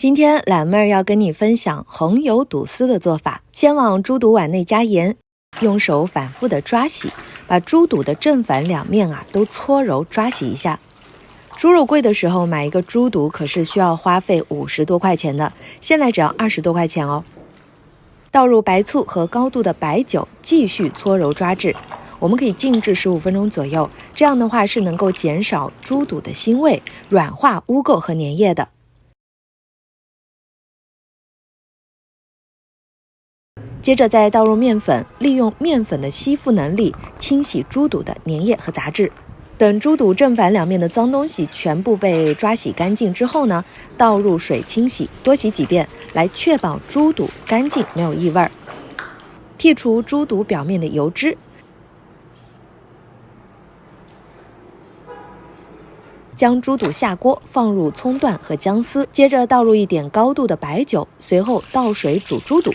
今天懒妹儿要跟你分享红油肚丝的做法。先往猪肚碗内加盐，用手反复的抓洗，把猪肚的正反两面都搓揉抓洗一下。猪肉贵的时候买一个猪肚可是需要花费50多块钱的，现在只要20多块钱哦。倒入白醋和高度的白酒，继续搓揉抓制。我们可以静置15分钟左右，这样的话是能够减少猪肚的腥味，软化污垢和粘液的。接着再倒入面粉，利用面粉的吸附能力清洗猪肚的粘液和杂质。等猪肚正反两面的脏东西全部被抓洗干净之后呢，倒入水清洗，多洗几遍，来确保猪肚干净没有异味。剔除猪肚表面的油脂，将猪肚下锅，放入葱段和姜丝，接着倒入一点高度的白酒，随后倒水煮猪肚。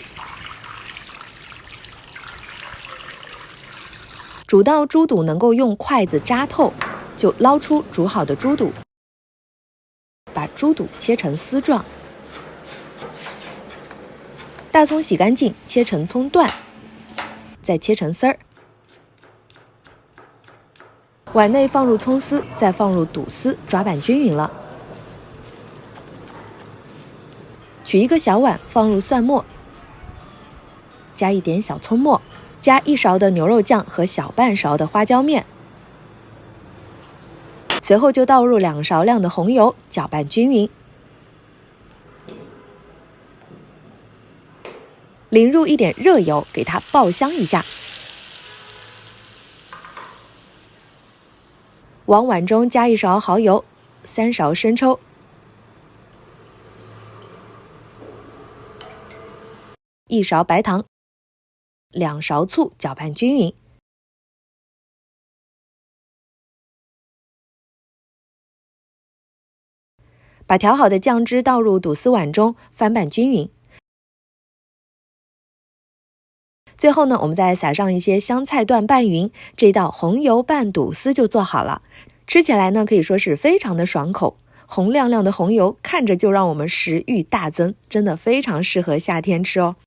煮到猪肚能够用筷子扎透，就捞出煮好的猪肚，把猪肚切成丝状。大葱洗干净，切成葱段，再切成丝儿。碗内放入葱丝，再放入肚丝，抓拌均匀了。取一个小碗，放入蒜末，加一点小葱末，加1勺的牛肉酱和小半勺的花椒面，随后就倒入2勺量的红油，搅拌均匀。淋入一点热油，给它爆香一下。往碗中加1勺蚝油，3勺生抽，1勺白糖，2勺醋，搅拌均匀。把调好的酱汁倒入肚丝碗中，翻拌均匀。最后呢，我们再撒上一些香菜段拌匀，这道红油拌肚丝就做好了。吃起来呢，可以说是非常的爽口，红亮亮的红油看着就让我们食欲大增，真的非常适合夏天吃哦。